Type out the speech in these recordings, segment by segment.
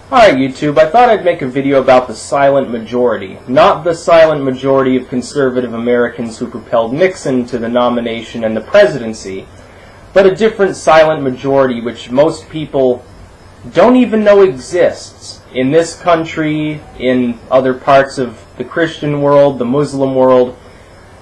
Alright YouTube, I thought I'd make a video about the silent majority. Not the silent majority of conservative Americans who propelled Nixon to the nomination and the presidency, but a different silent majority which most people don't even know exists in this country, in other parts of the Christian world, the Muslim world,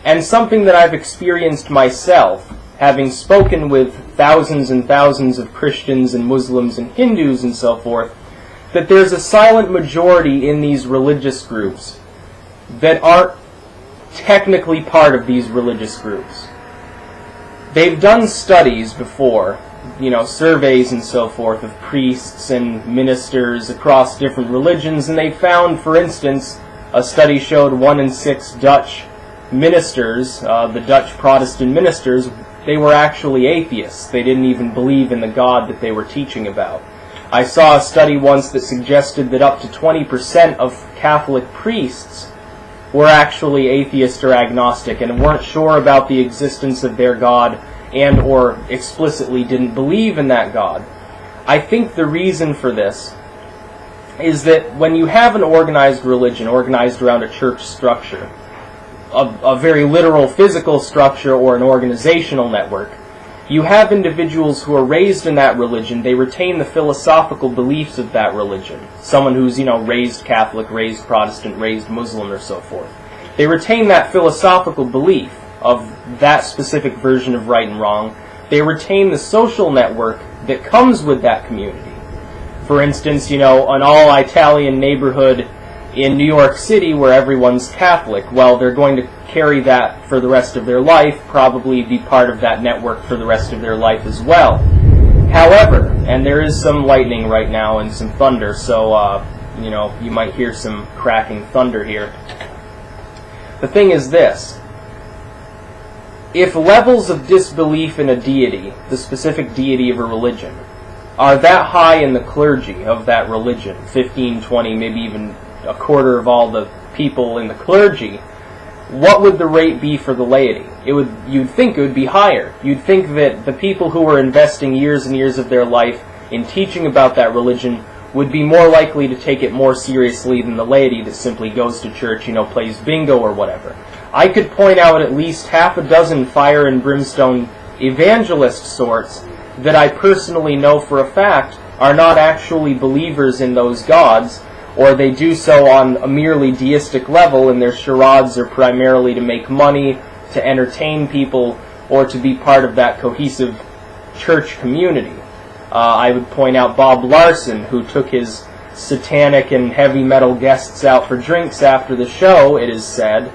and something that I've experienced myself, having spoken with thousands and thousands of Christians and Muslims and Hindus and so forth, that there's a silent majority in these religious groups that aren't technically part of these religious groups. They've done studies before, surveys and so forth of priests and ministers across different religions, and they found, for instance, a study showed 1 in 6 Dutch ministers, the Dutch Protestant ministers, they were actually atheists. They didn't even believe in the God that they were teaching about. I saw a study once that suggested that up to 20% of Catholic priests were actually atheist or agnostic and weren't sure about the existence of their God and or explicitly didn't believe in that God. I think the reason for this is that when you have an organized religion, organized around a church structure, a very literal physical structure or an organizational network, you have individuals who are raised in that religion. They retain the philosophical beliefs of that religion. Someone who's, raised Catholic, raised Protestant, raised Muslim, or so forth. They retain that philosophical belief of that specific version of right and wrong. They retain the social network that comes with that community. For instance, an all-Italian neighborhood in New York City where everyone's Catholic, well, they're going to carry that for the rest of their life, probably be part of that network for the rest of their life as well. However, and there is some lightning right now and some thunder, so, you might hear some cracking thunder here. The thing is this. If levels of disbelief in a deity, the specific deity of a religion, are that high in the clergy of that religion, 15, 20, maybe even a quarter of all the people in the clergy, what would the rate be for the laity? You'd think it would be higher. You'd think that the people who were investing years and years of their life in teaching about that religion would be more likely to take it more seriously than the laity that simply goes to church, plays bingo or whatever. I could point out at least half a dozen fire and brimstone evangelist sorts that I personally know for a fact are not actually believers in those gods, or they do so on a merely deistic level, and their charades are primarily to make money, to entertain people, or to be part of that cohesive church community. I would point out Bob Larson, who took his satanic and heavy metal guests out for drinks after the show, it is said,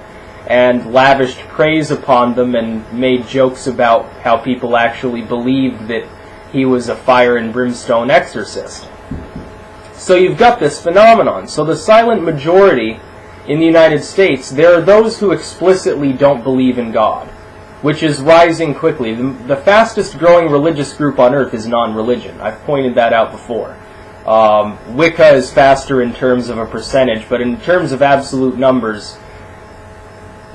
and lavished praise upon them and made jokes about how people actually believed that he was a fire and brimstone exorcist. So you've got this phenomenon. So the silent majority in the United States, there are those who explicitly don't believe in God, which is rising quickly. The fastest growing religious group on earth is non-religion. I've pointed that out before. Wicca is faster in terms of a percentage, but in terms of absolute numbers,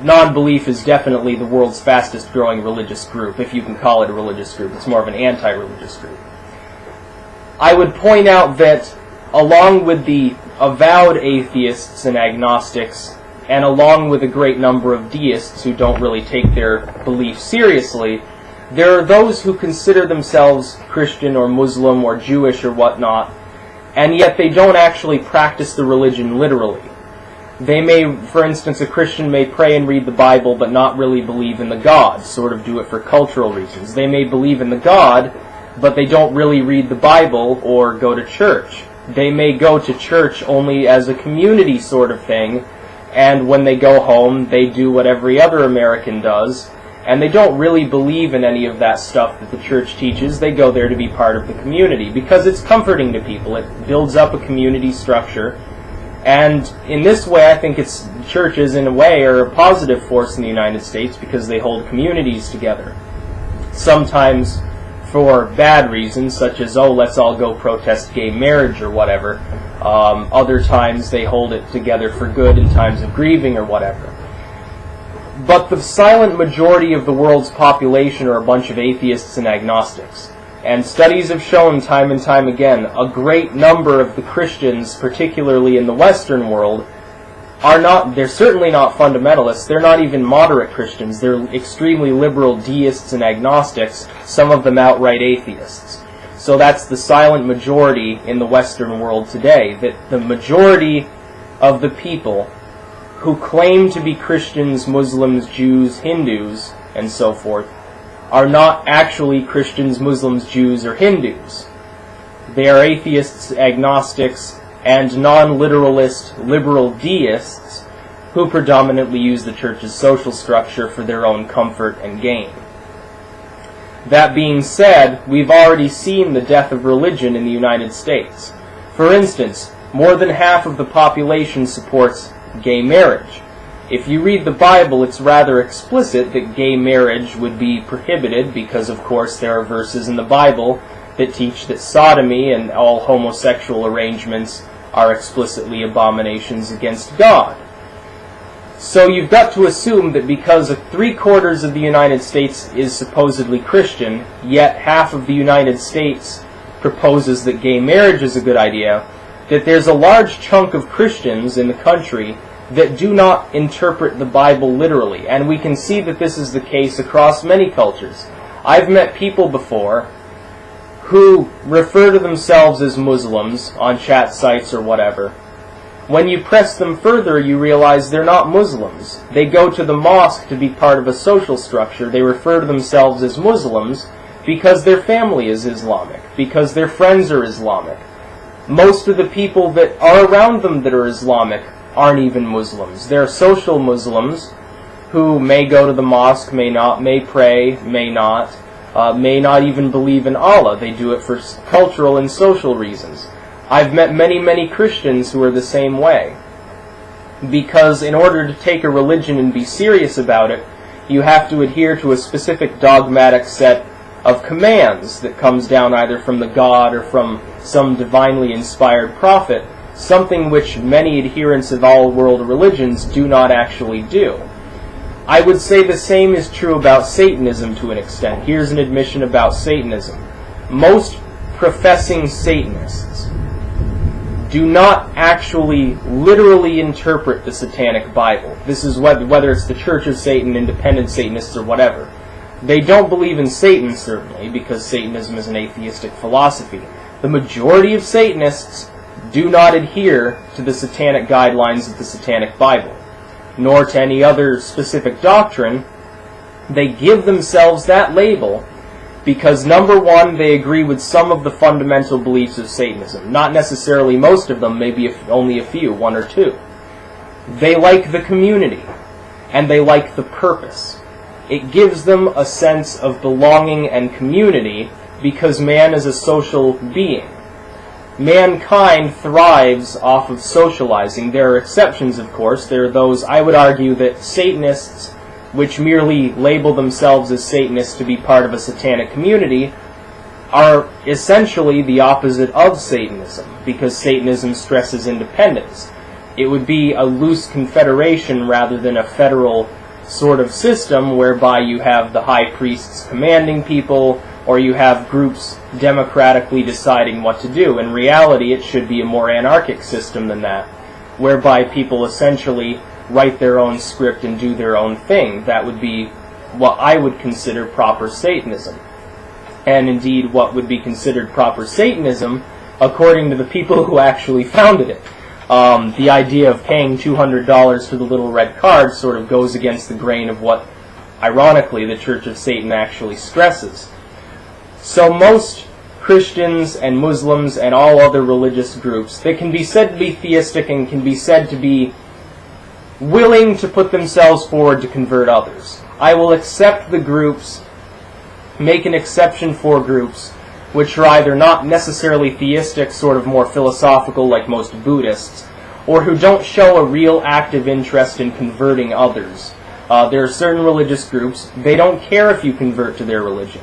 non-belief is definitely the world's fastest growing religious group, if you can call it a religious group. It's more of an anti-religious group. I would point out that along with the avowed atheists and agnostics, and along with a great number of deists who don't really take their beliefs seriously, there are those who consider themselves Christian or Muslim or Jewish or whatnot, and yet they don't actually practice the religion literally. They may, for instance, a Christian may pray and read the Bible but not really believe in the God, sort of do it for cultural reasons. They may believe in the God, but they don't really read the Bible or go to church. They may go to church only as a community sort of thing, and when they go home, they do what every other American does, and they don't really believe in any of that stuff that the church teaches. They go there to be part of the community, because it's comforting to people. It builds up a community structure, and in this way, I think churches, in a way, are a positive force in the United States, because they hold communities together. Sometimes for bad reasons, such as, let's all go protest gay marriage or whatever. Other times they hold it together for good in times of grieving or whatever. But the silent majority of the world's population are a bunch of atheists and agnostics. And studies have shown time and time again, a great number of the Christians, particularly in the Western world, they're certainly not fundamentalists, they're not even moderate Christians, they're extremely liberal deists and agnostics, some of them outright atheists. So that's the silent majority in the Western world today, that the majority of the people who claim to be Christians, Muslims, Jews, Hindus, and so forth, are not actually Christians, Muslims, Jews, or Hindus. They are atheists, agnostics, and non-literalist liberal deists who predominantly use the church's social structure for their own comfort and gain. That being said, we've already seen the death of religion in the United States. For instance, more than half of the population supports gay marriage. If you read the Bible, it's rather explicit that gay marriage would be prohibited because, of course, there are verses in the Bible that teach that sodomy and all homosexual arrangements are explicitly abominations against God. So you've got to assume that because 3/4 of the United States is supposedly Christian, yet half of the United States proposes that gay marriage is a good idea, that there's a large chunk of Christians in the country that do not interpret the Bible literally, and we can see that this is the case across many cultures. I've met people before who refer to themselves as Muslims on chat sites or whatever. When you press them further, you realize they're not Muslims. They go to the mosque to be part of a social structure. They refer to themselves as Muslims because their family is Islamic, because their friends are Islamic. Most of the people that are around them that are Islamic aren't even Muslims. They're social Muslims who may go to the mosque, may not, may pray, may not even believe in Allah. They do it for cultural and social reasons. I've met many, many Christians who are the same way. Because in order to take a religion and be serious about it, you have to adhere to a specific dogmatic set of commands that comes down either from the God or from some divinely inspired prophet, something which many adherents of all world religions do not actually do. I would say the same is true about Satanism to an extent. Here's an admission about Satanism. Most professing Satanists do not actually literally interpret the Satanic Bible. This is whether it's the Church of Satan, independent Satanists, or whatever. They don't believe in Satan, certainly, because Satanism is an atheistic philosophy. The majority of Satanists do not adhere to the satanic guidelines of the Satanic Bible, nor to any other specific doctrine. They give themselves that label because, number one, they agree with some of the fundamental beliefs of Satanism. Not necessarily most of them, maybe only a few, one or two. They like the community, and they like the purpose. It gives them a sense of belonging and community because man is a social being. Mankind thrives off of socializing. There are exceptions, of course. There are those, I would argue, that Satanists, which merely label themselves as Satanists to be part of a satanic community, are essentially the opposite of Satanism, because Satanism stresses independence. It would be a loose confederation rather than a federal sort of system whereby you have the high priests commanding people, or you have groups democratically deciding what to do. In reality, it should be a more anarchic system than that, whereby people essentially write their own script and do their own thing. That would be what I would consider proper Satanism. And indeed, what would be considered proper Satanism, according to the people who actually founded it. The idea of paying $200 for the little red card sort of goes against the grain of what, ironically, the Church of Satan actually stresses. So most Christians and Muslims and all other religious groups that can be said to be theistic and can be said to be willing to put themselves forward to convert others. I will accept the groups, make an exception for groups which are either not necessarily theistic, sort of more philosophical like most Buddhists, or who don't show a real active interest in converting others. There are certain religious groups, they don't care if you convert to their religion.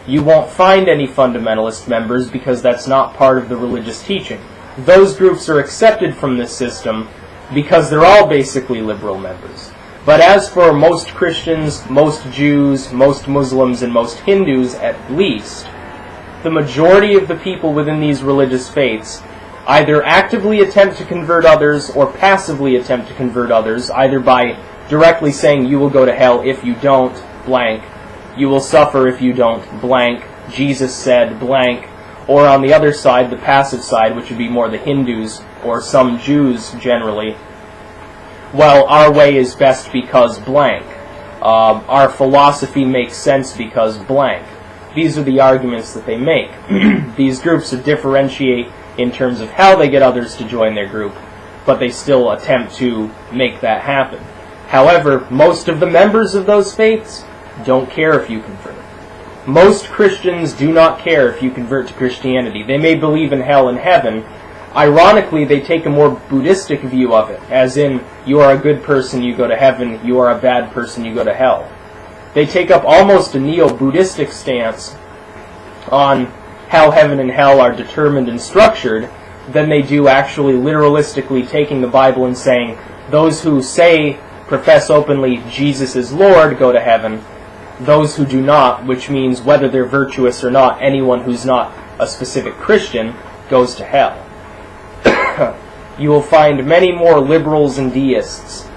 You won't find any fundamentalist members because that's not part of the religious teaching. Those groups are accepted from this system because they're all basically liberal members. But as for most Christians, most Jews, most Muslims, and most Hindus at least, the majority of the people within these religious faiths either actively attempt to convert others or passively attempt to convert others, either by directly saying you will go to hell if you don't, blank, you will suffer if you don't, blank, Jesus said, blank, or on the other side, the passive side, which would be more the Hindus or some Jews generally, well, our way is best because blank. Our philosophy makes sense because blank. These are the arguments that they make. These groups differentiate in terms of how they get others to join their group, but they still attempt to make that happen. However, most of the members of those faiths don't care if you convert. Most Christians do not care if you convert to Christianity. They may believe in hell and heaven. Ironically, they take a more Buddhistic view of it, as in, you are a good person, you go to heaven, you are a bad person, you go to hell. They take up almost a neo-Buddhistic stance on how heaven and hell are determined and structured than they do actually literalistically taking the Bible and saying, those who profess openly Jesus is Lord, go to heaven. Those who do not, which means whether they're virtuous or not, anyone who's not a specific Christian, goes to hell. You will find many more liberals and deists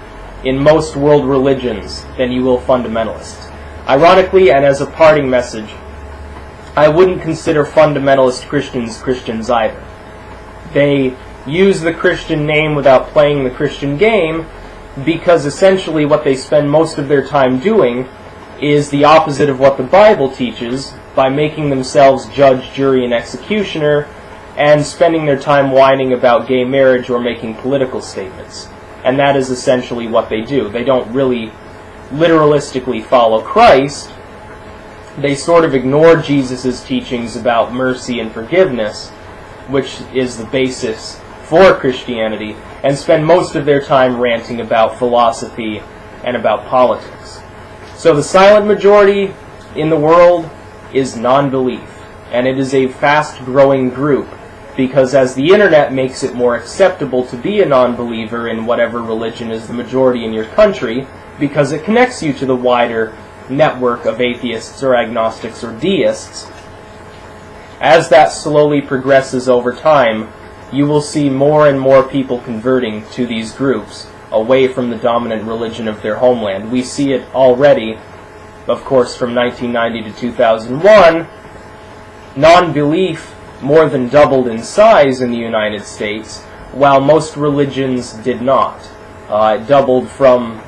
in most world religions than you will fundamentalists. Ironically, and as a parting message, I wouldn't consider fundamentalist Christians Christians either. They use the Christian name without playing the Christian game, because essentially what they spend most of their time doing is the opposite of what the Bible teaches, by making themselves judge, jury, and executioner, and spending their time whining about gay marriage or making political statements. And that is essentially what they do. They don't really literalistically follow Christ. They sort of ignore Jesus' teachings about mercy and forgiveness, which is the basis for Christianity, and spend most of their time ranting about philosophy and about politics. So the silent majority in the world is non-belief, and it is a fast-growing group, because as the internet makes it more acceptable to be a non-believer in whatever religion is the majority in your country, because it connects you to the wider network of atheists or agnostics or deists, as that slowly progresses over time, you will see more and more people converting to these groups away from the dominant religion of their homeland. We see it already, of course, from 1990 to 2001. Non-belief more than doubled in size in the United States, while most religions did not. It doubled from,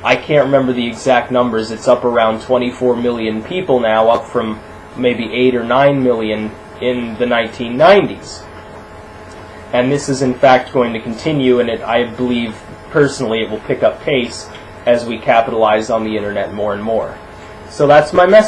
I can't remember the exact numbers, it's up around 24 million people now, up from maybe 8 or 9 million in the 1990s. And this is in fact going to continue, and I believe personally it will pick up pace as we capitalize on the internet more and more. So that's my message.